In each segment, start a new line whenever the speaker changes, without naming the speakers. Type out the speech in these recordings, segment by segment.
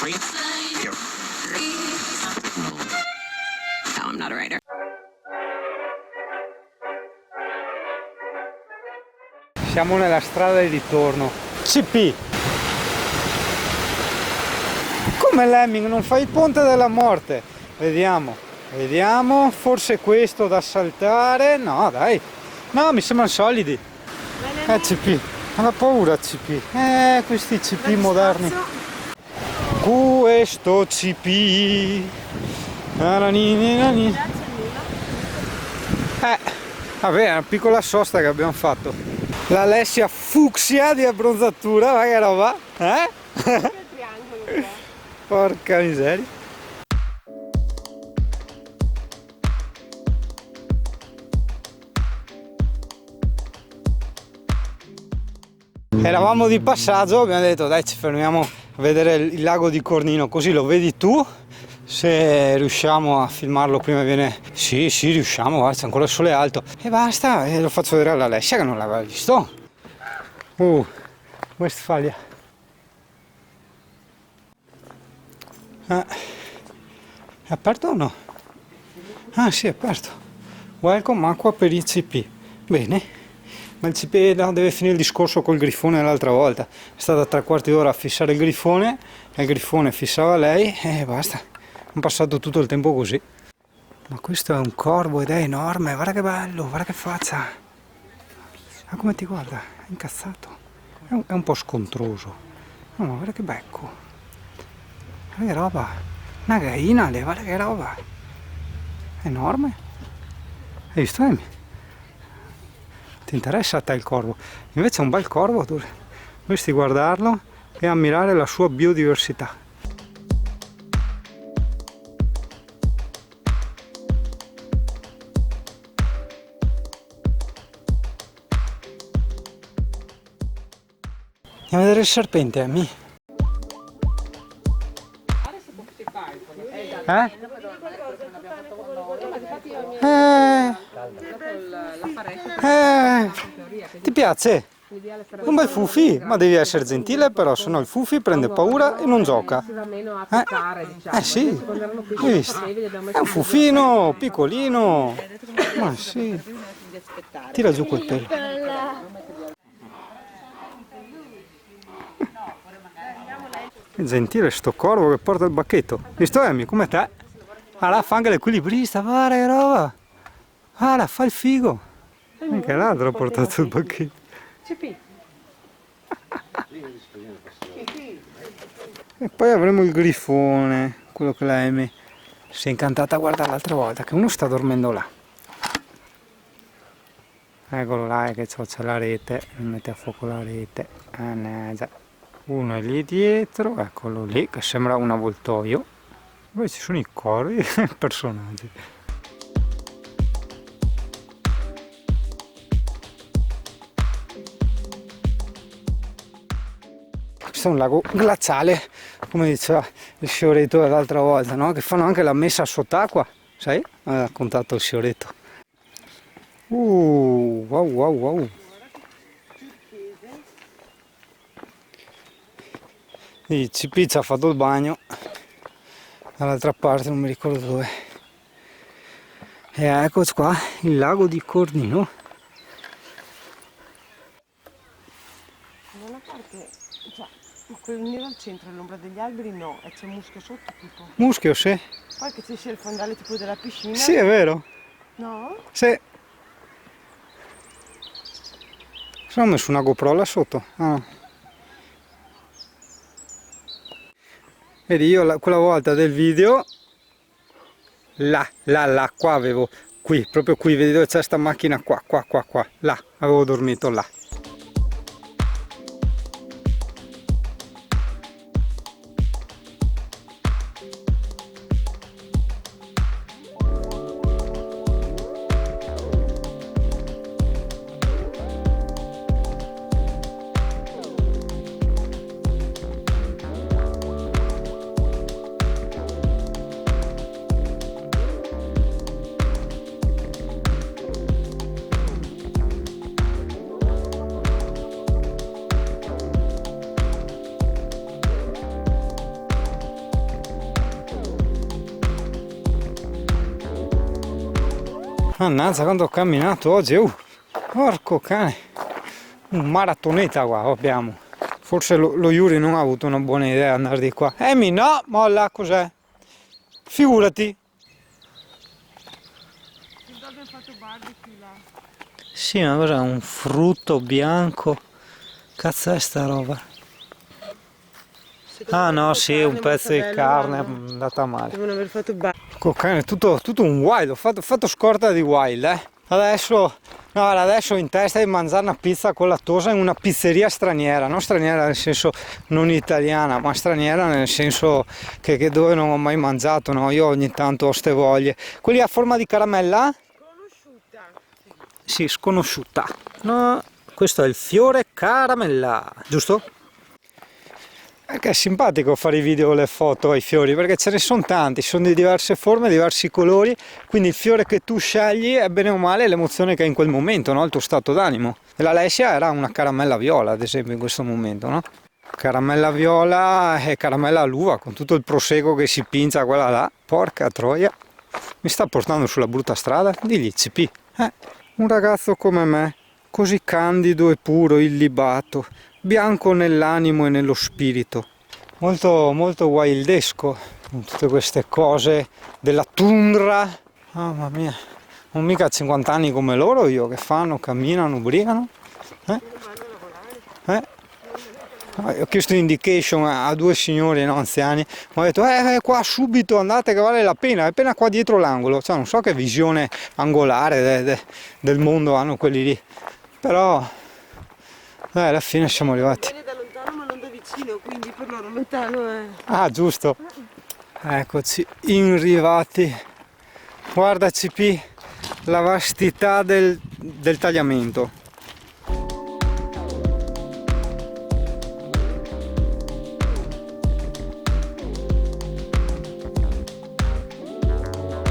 No, I'm not a writer.
Siamo nella strada di ritorno. CP. Come Lemming, non fai il ponte della morte. Vediamo, vediamo. Forse questo da saltare. No, dai. No, mi sembrano solidi. CP. Ho paura CP. Questi CP moderni. Questo CP. Vabbè, è una piccola sosta che abbiamo fatto. L'Alessia fucsia di abbronzatura, ma che roba? Porca miseria. Eravamo di passaggio, abbiamo detto dai ci fermiamo a vedere il lago di Cornino, così lo vedi tu. Se riusciamo a filmarlo prima viene... Sì, riusciamo, guarda, c'è ancora il sole alto. E basta, e lo faccio vedere all'Alessia che non l'aveva visto. Westfalia. È aperto o no? Ah sì, è aperto. Welcome acqua per i CP. Bene. Ma il CP no, deve finire il discorso col grifone l'altra volta. È stata 3/4 d'ora a fissare il grifone, e il grifone fissava lei e basta. Ho passato tutto il tempo così. Ma questo è un corvo ed è enorme, guarda che bello, guarda che faccia. Ma come ti guarda? È incazzato. È un po' scontroso. No, ma guarda che becco. Guarda che roba. Una gaina, guarda che roba. È enorme. Hai visto? Ti interessa a te il corvo? Invece è un bel corvo, dovresti guardarlo e ammirare la sua biodiversità. Andiamo a vedere il serpente, Amy. Ti piace? Un bel fufi, ma devi essere gentile però, sennò il fufi prende paura e non gioca. Sì, hai visto? È un fufino, piccolino. Ma sì. Tira giù quel pelo. È gentile sto corvo che porta il bacchetto. Visto Amy, come te? Là fa anche l'equilibrista, guarda che roba. Guarda, fa il figo. Anche l'altro ha portato il bacchetto. E poi avremo il grifone, quello che la Amy si è incantata a guardare l'altra volta, che uno sta dormendo là. Eccolo là, che c'è la rete, mi mette a fuoco la rete. Già. Uno è lì dietro, eccolo lì, che sembra un avvoltoio. Poi ci sono i corvi e i personaggi. Questo è un lago glaciale, come diceva il Scioretto l'altra volta, no? Che fanno anche la messa sott'acqua, sai? Ha raccontato il Scioretto. Wow. Il CP ci ha fatto il bagno dall'altra parte, non mi ricordo dove. E eccoci qua, il lago di Cornino.
Da una parte, cioè, quel nero al centro, all'ombra degli alberi no, e c'è muschio sotto tipo.
Muschio, sì.
Poi che c'è il fondale tipo della piscina.
Sì, è vero.
No?
Sì. Ho messo una GoPro là sotto. Vedi, io quella volta del video là, qua avevo, proprio qui, vedi dove c'è sta macchina qua, là, avevo dormito là. Mannaggia quanto ho camminato oggi, porco cane, un maratoneta qua abbiamo. Forse lo Yuri non ha avuto una buona idea andare di qua. Emi, no, molla, cos'è? Figurati.
Abbiamo fatto barbecue là.
Sì, ma cos'è? Un frutto bianco? Cazzo è sta roba? Ah no, sì, un pezzo di carne è andata male.
Devono aver fatto barbecue.
Cane, tutto un wild, ho fatto scorta di wild, Adesso, no, adesso ho in testa di mangiare una pizza con la tosa in una pizzeria straniera, non straniera nel senso non italiana, ma straniera nel senso che dove non ho mai mangiato, no? Io ogni tanto ho ste voglie. Quelli a forma di caramella?
Conosciuta.
Sì, sconosciuta. No, questo è il fiore caramella, giusto? Perché è simpatico fare i video e le foto ai fiori, perché ce ne sono tanti, sono di diverse forme, diversi colori, quindi il fiore che tu scegli è bene o male l'emozione che hai in quel momento, no? Il tuo stato d'animo. E l'Alessia era una caramella viola, ad esempio, in questo momento, no? Caramella viola e caramella all'uva, con tutto il prosecco che si pincia quella là. Porca troia, mi sta portando sulla brutta strada? Digli CP. Un ragazzo come me, così candido e puro, illibato, bianco nell'animo e nello spirito, molto molto wildesco, con tutte queste cose della tundra. Mamma mia, non mica 50 anni come loro io, che fanno, camminano, brigano. Ho chiesto indication a due signori, no, anziani, mi hanno detto qua subito andate che vale la pena, è appena qua dietro l'angolo, cioè non so che visione angolare del mondo hanno quelli lì, però alla fine siamo arrivati.
Viene da lontano ma non da vicino, quindi per loro lontano è...
Ah, giusto. Eccoci, arrivati. Guarda CP, la vastità del tagliamento.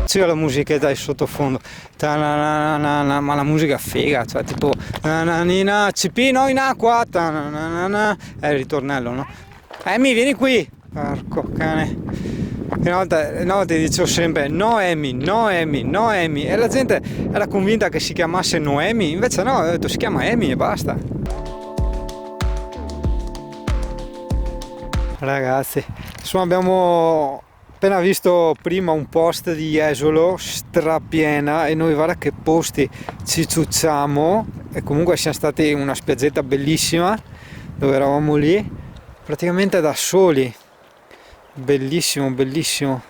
C'è la musichetta di sottofondo, ma la musica figa, cioè tipo CP no in acqua, è il ritornello, no? Emi vieni qui, porco cane. Una volta ti dicevo sempre Noemi, Noemi, Noemi, e la gente era convinta che si chiamasse Noemi, invece no, ho detto si chiama Emi e basta. Ragazzi, insomma abbiamo appena visto prima un post di Jesolo strapiena e noi guarda che posti ci ciucciamo, e comunque siamo stati in una spiaggetta bellissima dove eravamo lì praticamente da soli, bellissimo, bellissimo,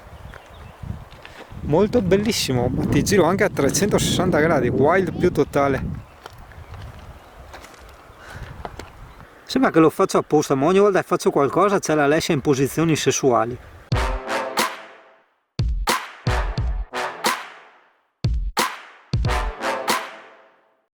molto bellissimo, ma ti giro anche a 360 gradi, wild più totale. Sembra che lo faccio apposta, ma ogni volta che faccio qualcosa c'è l'Alessia in posizioni sessuali.